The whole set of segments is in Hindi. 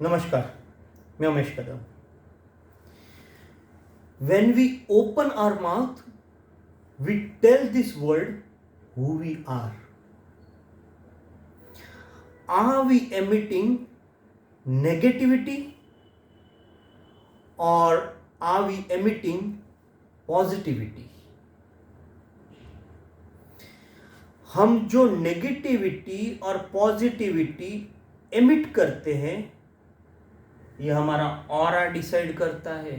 नमस्कार, मैं उमेश कदम। When we open our mouth, we tell this world who we are. Are we emitting negativity or are we emitting positivity? हम जो नेगेटिविटी और पॉजिटिविटी एमिट करते हैं, ये हमारा ऑरा डिसाइड करता है।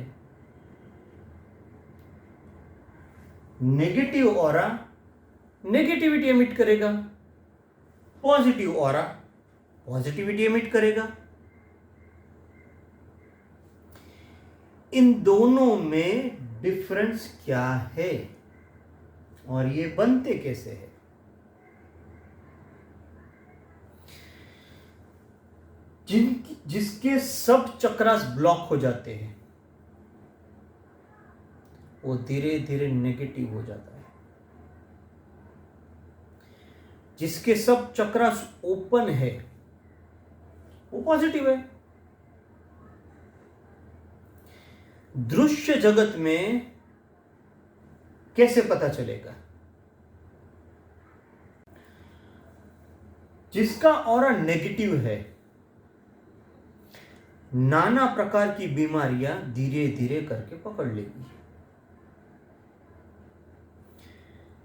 नेगेटिव ऑरा नेगेटिविटी एमिट करेगा, पॉजिटिव ऑरा पॉजिटिविटी एमिट करेगा। इन दोनों में डिफरेंस क्या है और ये बनते कैसे हैं? जिसके सब चक्रास ब्लॉक हो जाते हैं वो धीरे धीरे नेगेटिव हो जाता है। जिसके सब चक्रास ओपन है वो पॉजिटिव है। दृश्य जगत में कैसे पता चलेगा? जिसका ऑरा नेगेटिव है, नाना प्रकार की बीमारियां धीरे धीरे करके पकड़ लेगी।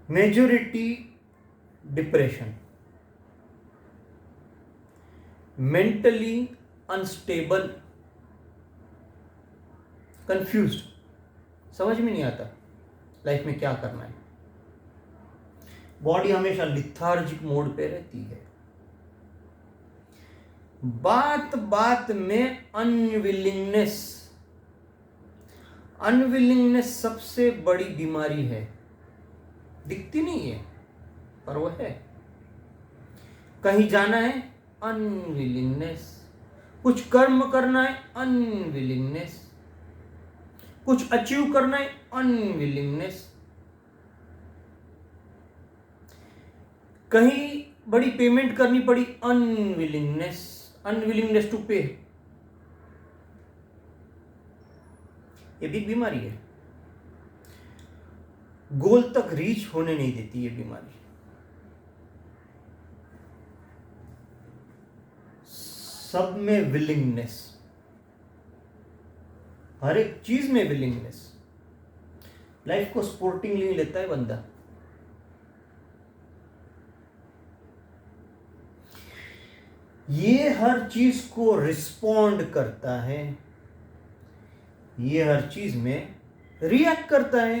Majority depression, mentally unstable, confused, समझ में नहीं आता लाइफ में क्या करना है। बॉडी हमेशा लिथार्जिक मोड पे रहती है। बात बात में अनविलिंगनेस सबसे बड़ी बीमारी है। दिखती नहीं है पर वो है। कहीं जाना है, अनविलिंगनेस। कुछ कर्म करना है, अनविलिंगनेस। कुछ अचीव करना है, अनविलिंगनेस। कहीं बड़ी पेमेंट करनी पड़ी, अनविलिंगनेस टू पे। ये भी बीमारी है। गोल तक रीच होने नहीं देती ये बीमारी। सब में विलिंगनेस, हर एक चीज में विलिंगनेस। लाइफ को स्पोर्टिंगली लेता है बंदा। ये हर चीज को रिस्पॉन्ड करता है, ये हर चीज में रिएक्ट करता है।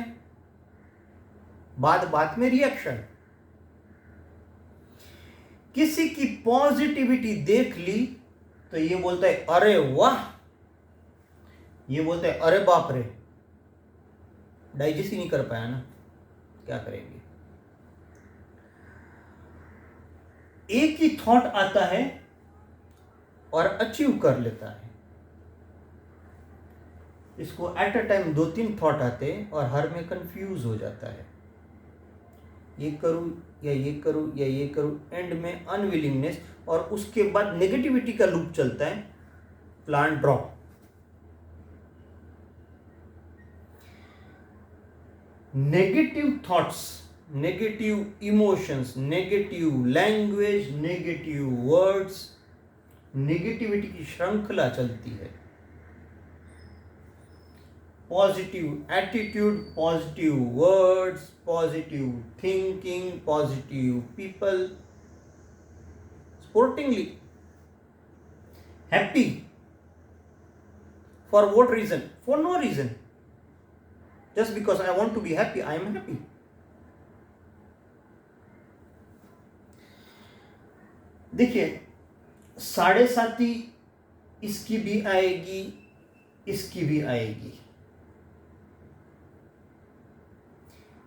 बात बात में रिएक्शन। किसी की पॉजिटिविटी देख ली तो ये बोलता है अरे वाह, ये बोलता है अरे बाप रे। डाइजेस्ट ही नहीं कर पाया ना, क्या करेंगे। एक ही थॉट आता है और अचीव कर लेता है। इसको एट अ टाइम 2-3 थॉट आते हैं और हर में कंफ्यूज हो जाता है। ये करूं या ये करूं या ये करूं, एंड में अनविलिंगनेस और उसके बाद नेगेटिविटी का लूप चलता है। Plan drop. Negative thoughts, negative emotions, negative language, negative words, negativity की श्रृंखला चलती है। Positive attitude, positive words, positive thinking, positive people, sportingly happy. For what reason? For no reason. Just because I want to be happy, I am happy. देखिए, 7.5 इसकी भी आएगी, इसकी भी आएगी।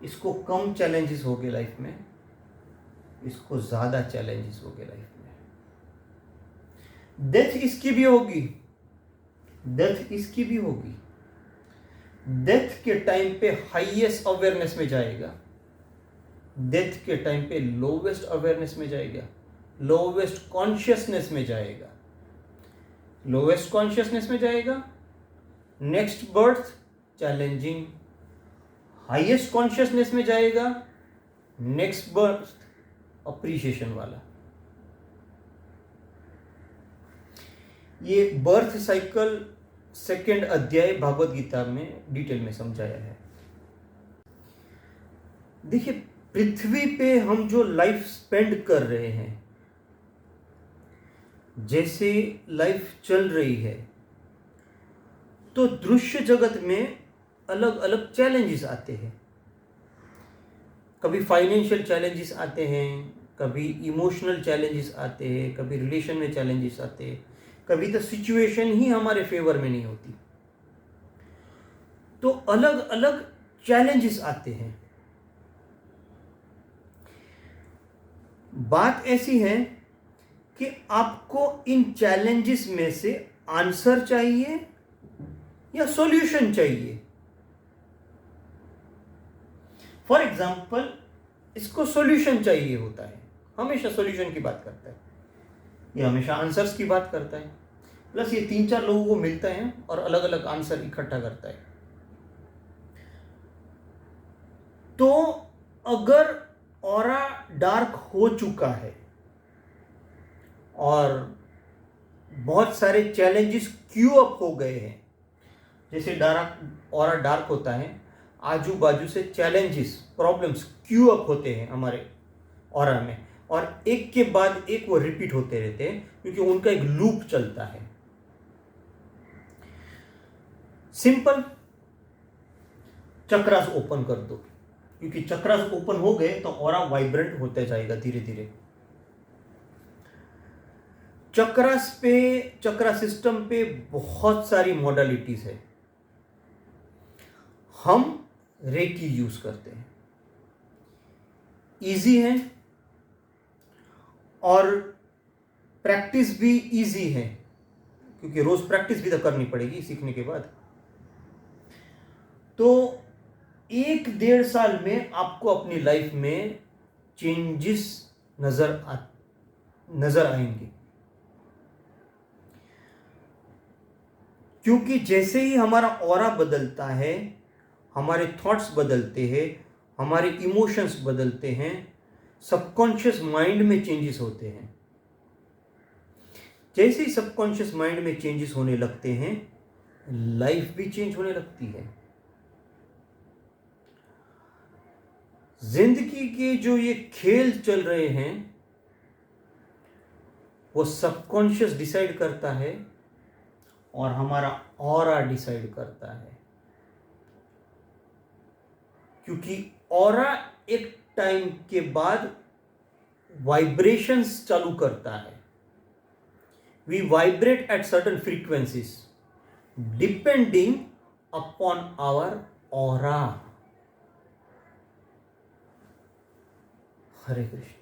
इसको कम चैलेंजेस हो गए लाइफ में, इसको ज्यादा चैलेंजेस हो गए लाइफ में। डेथ इसकी भी होगी, डेथ इसकी भी होगी। डेथ के टाइम पे हाईएस्ट अवेयरनेस में जाएगा, डेथ के टाइम पे लोवेस्ट अवेयरनेस में जाएगा, लोवेस्ट कॉन्शियसनेस में जाएगा। लोएस्ट कॉन्शियसनेस में जाएगा, next birth challenging, highest consciousness में जाएगा, नेक्स्ट बर्थ अप्रिशिएशन वाला। ये बर्थ साइकिल सेकेंड अध्याय भागवत गीता में डिटेल में समझाया है। देखिए, पृथ्वी पे हम जो लाइफ स्पेंड कर रहे हैं, जैसे लाइफ चल रही है, तो दृश्य जगत में अलग अलग चैलेंजेस आते हैं। कभी फाइनेंशियल चैलेंजेस आते हैं, कभी इमोशनल चैलेंजेस आते हैं, कभी रिलेशन में चैलेंजेस आते हैं, कभी तो सिचुएशन ही हमारे फेवर में नहीं होती। तो अलग अलग चैलेंजेस आते हैं। बात ऐसी है कि आपको इन चैलेंजेस में से आंसर चाहिए या सॉल्यूशन चाहिए। फॉर एग्जाम्पल, इसको सॉल्यूशन चाहिए होता है, हमेशा सॉल्यूशन की बात करता है, ये हमेशा आंसर्स की बात करता है। प्लस ये 3-4 लोगों को मिलता है और अलग अलग आंसर इकट्ठा करता है। तो अगर ऑरा डार्क हो चुका है और बहुत सारे चैलेंजेस क्यू अप हो गए हैं, जैसे ऑरा डार्क होता है, आजू बाजू से चैलेंजेस, प्रॉब्लम्स क्यू अप होते हैं हमारे ऑरा में, और एक के बाद एक वो रिपीट होते रहते हैं, क्योंकि उनका एक लूप चलता है। सिंपल, चक्रास ओपन कर दो, क्योंकि चक्रास ओपन हो गए तो ऑरा वाइब्रेंट होते जाएगा धीरे धीरे। चक्रा सिस्टम पे बहुत सारी मॉडलिटीज है। हम रेकी यूज करते हैं, इजी है और प्रैक्टिस भी इजी है, क्योंकि रोज प्रैक्टिस भी तो करनी पड़ेगी सीखने के बाद। तो 1-1.5 साल में आपको अपनी लाइफ में चेंजेस नजर आएंगे, क्योंकि जैसे ही हमारा ऑरा बदलता है, हमारे थॉट्स बदलते हैं, हमारे इमोशंस बदलते हैं, सबकॉन्शियस माइंड में चेंजेस होते हैं। जैसे ही सबकॉन्शियस माइंड में चेंजेस होने लगते हैं, लाइफ भी चेंज होने लगती है। जिंदगी के जो ये खेल चल रहे हैं, वो सबकॉन्शियस डिसाइड करता है और हमारा ऑरा डिसाइड करता है। क्योंकि ऑरा एक टाइम के बाद वाइब्रेशंस चालू करता है। We vibrate at certain frequencies depending upon our aura. Hare Krishna.